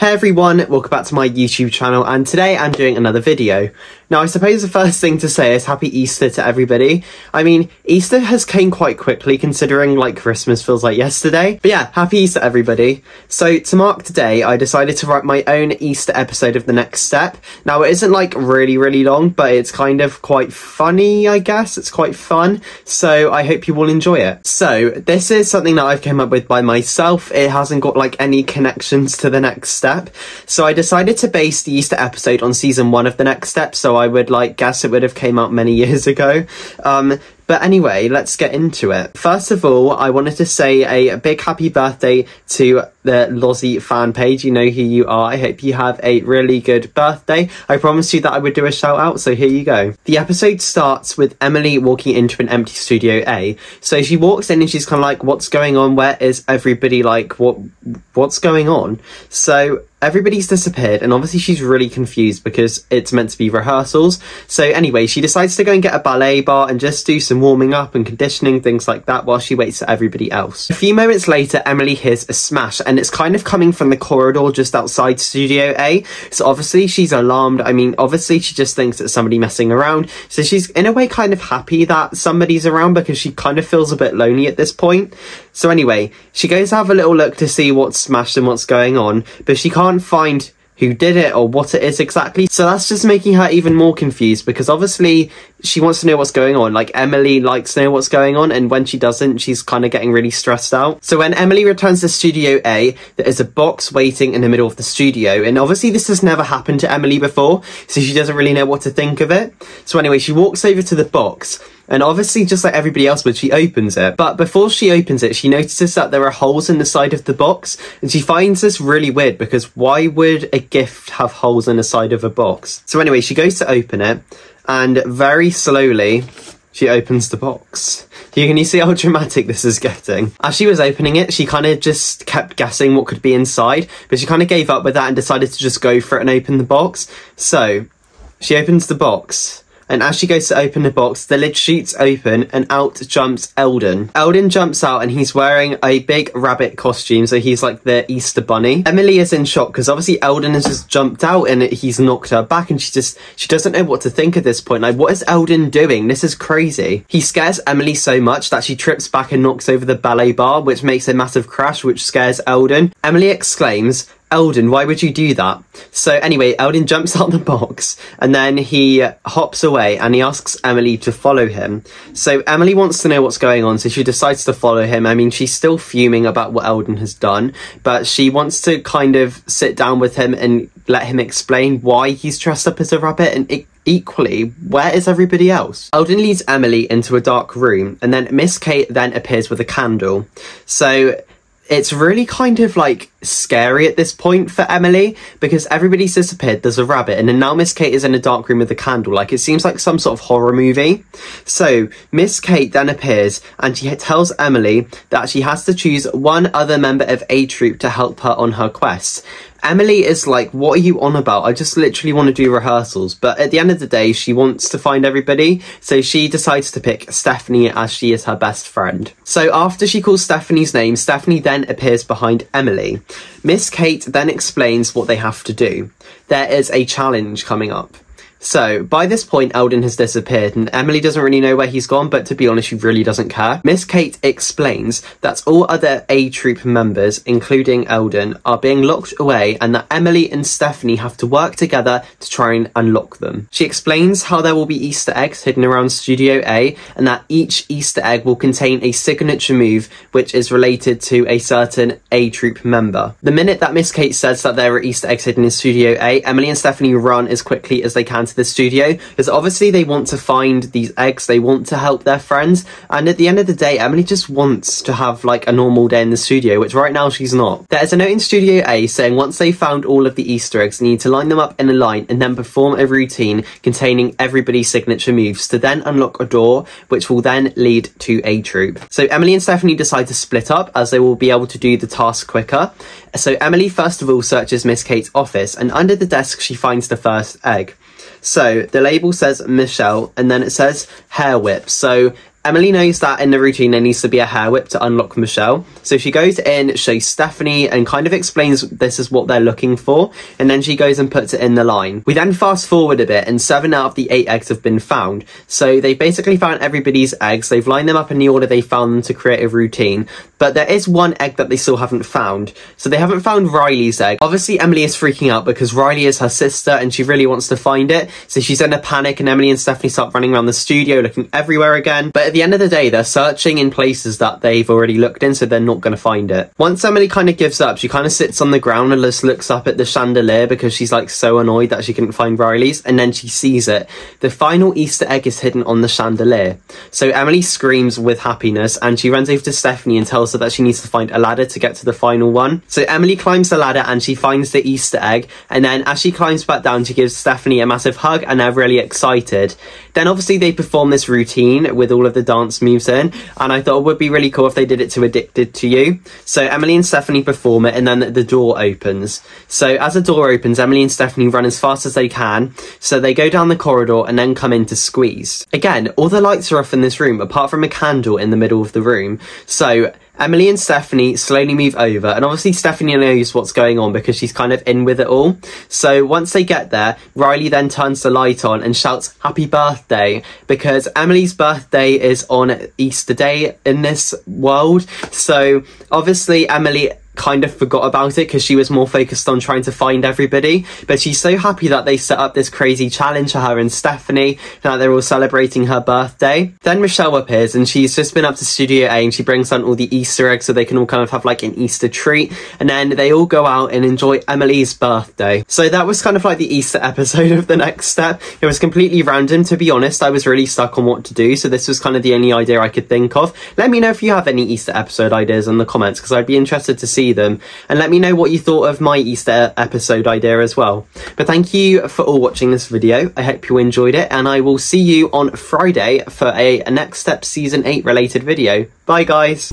Hey everyone, welcome back to my YouTube channel, and today I'm doing another video. Now I suppose the first thing to say is happy Easter to everybody. I mean, Easter has came quite quickly considering like Christmas feels like yesterday. But yeah, happy Easter everybody. So to mark today, I decided to write my own Easter episode of The Next Step. Now it isn't like really long, but it's kind of quite funny, I guess. It's quite fun. So I hope you will enjoy it. So this is something that I've come up with by myself. It hasn't got like any connections to The Next Step. So I decided to base the Easter episode on season 1 of The Next Step, so I would guess it would have came out many years ago. But anyway, let's get into it. First of all, I wanted to say a big happy birthday to the Lozzie fan page. You know who you are. I hope you have a really good birthday. I promised you that I would do a shout out, so here you go. The episode starts with Emily walking into an empty Studio A. So she walks in and she's kind of like, what's going on? Where is everybody? Like, what's going on? So everybody's disappeared, and obviously she's really confused because it's meant to be rehearsals. So anyway, she decides to go and get a ballet bar and just do some warming up and conditioning, things like that, while she waits for everybody else. A few moments later, Emily hears a smash, and it's kind of coming from the corridor just outside Studio A. So obviously she's alarmed. I mean, obviously she just thinks it's somebody messing around. So she's in a way kind of happy that somebody's around because she kind of feels a bit lonely at this point. So anyway, she goes to have a little look to see what's smashed and what's going on, but she can't find who did it or what it is exactly. So that's just making her even more confused because obviously she wants to know what's going on. Like, Emily likes to know what's going on, and when she doesn't, she's kind of getting really stressed out. So when Emily returns to Studio A, there is a box waiting in the middle of the studio, and obviously this has never happened to Emily before, so she doesn't really know what to think of it. So anyway, she walks over to the box, and obviously, just like everybody else would, she opens it. But before she opens it, she notices that there are holes in the side of the box, and she finds this really weird because why would a gift have holes in the side of a box? So anyway, she goes to open it, and very slowly, she opens the box. Can you see how dramatic this is getting? As she was opening it, she kind of just kept guessing what could be inside, but she kind of gave up with that and decided to just go for it and open the box. So, she opens the box. And as she goes to open the box, the lid shoots open and out jumps Eldon. Eldon jumps out and he's wearing a big rabbit costume, so he's like the Easter bunny. Emily is in shock because obviously Eldon has just jumped out and he's knocked her back, and she doesn't know what to think at this point. Like, what is Eldon doing? This is crazy. He scares Emily so much that she trips back and knocks over the ballet bar, which makes a massive crash, which scares Eldon. Emily exclaims, "Eldon, why would you do that?" So anyway, Eldon jumps out the box and then he hops away and he asks Emily to follow him. So Emily wants to know what's going on, so she decides to follow him. I mean, she's still fuming about what Eldon has done, but she wants to kind of sit down with him and let him explain why he's dressed up as a rabbit, and equally, where is everybody else? Eldon leads Emily into a dark room, and then Miss Kate then appears with a candle. So it's really kind of like scary at this point for Emily because everybody's disappeared, there's a rabbit, and then now Miss Kate is in a dark room with a candle. Like, it seems like some sort of horror movie. So Miss Kate then appears and she tells Emily that she has to choose one other member of A Troop to help her on her quest. Emily is like, what are you on about? I just literally want to do rehearsals. But at the end of the day, she wants to find everybody. So she decides to pick Stephanie as she is her best friend. So after she calls Stephanie's name, Stephanie then appears behind Emily. Miss Kate then explains what they have to do. There is a challenge coming up. So, by this point, Eldon has disappeared, and Emily doesn't really know where he's gone, but to be honest, she really doesn't care. Miss Kate explains that all other A Troop members, including Eldon, are being locked away, and that Emily and Stephanie have to work together to try and unlock them. She explains how there will be Easter eggs hidden around Studio A, and that each Easter egg will contain a signature move, which is related to a certain A Troop member. The minute that Miss Kate says that there are Easter eggs hidden in Studio A, Emily and Stephanie run as quickly as they can to the studio, because obviously they want to find these eggs, they want to help their friends, and at the end of the day, Emily just wants to have like a normal day in the studio, which right now she's not. There is a note in Studio A saying once they've found all of the Easter eggs, they need to line them up in a line and then perform a routine containing everybody's signature moves to then unlock a door, which will then lead to A Troop. So Emily and Stephanie decide to split up as they will be able to do the task quicker. So Emily first of all searches Miss Kate's office, and under the desk she finds the first egg. So the label says Michelle, and then it says hair whip. So Emily knows that in the routine there needs to be a hair whip to unlock Michelle. So she goes in, shows Stephanie, and kind of explains this is what they're looking for. And then she goes and puts it in the line. We then fast forward a bit, and 7 out of the 8 eggs have been found. So they basically found everybody's eggs. They've lined them up in the order they found them to create a routine. But there is one egg that they still haven't found. So they haven't found Riley's egg. Obviously, Emily is freaking out because Riley is her sister and she really wants to find it. So she's in a panic, and Emily and Stephanie start running around the studio looking everywhere again. But at the end of the day, they're searching in places that they've already looked in, so they're not going to find it. Once Emily kind of gives up, she kind of sits on the ground and just looks up at the chandelier because she's like so annoyed that she couldn't find Riley's, and then she sees it. The final Easter egg is hidden on the chandelier. So Emily screams with happiness and she runs over to Stephanie and tells her that she needs to find a ladder to get to the final one. So Emily climbs the ladder and she finds the Easter egg, and then as she climbs back down, she gives Stephanie a massive hug and they're really excited. Then obviously they perform this routine with all of the dance moves in, and I thought it would be really cool if they did it to Addicted to You. So Emily and Stephanie perform it, and then the door opens. So as the door opens, Emily and Stephanie run as fast as they can. So they go down the corridor and then come into Squeezed. Again, all the lights are off in this room apart from a candle in the middle of the room. So Emily and Stephanie slowly move over, and obviously Stephanie knows what's going on because she's kind of in with it all. So once they get there, Riley then turns the light on and shouts happy birthday, because Emily's birthday is on Easter Day in this world. So obviously Emily kind of forgot about it because she was more focused on trying to find everybody, but she's so happy that they set up this crazy challenge for her and Stephanie, that they're all celebrating her birthday. Then Michelle appears and she's just been up to Studio A and she brings on all the Easter eggs so they can all kind of have like an Easter treat, and then they all go out and enjoy Emily's birthday. So that was kind of like the Easter episode of The Next Step. It was completely random, to be honest. I was really stuck on what to do, so this was kind of the only idea I could think of. Let me know if you have any Easter episode ideas in the comments, because I'd be interested to see them, and let me know what you thought of my Easter episode idea as well. But thank you for all watching this video. I hope you enjoyed it, and I will see you on Friday for a Next Step Season 8 related video. Bye guys!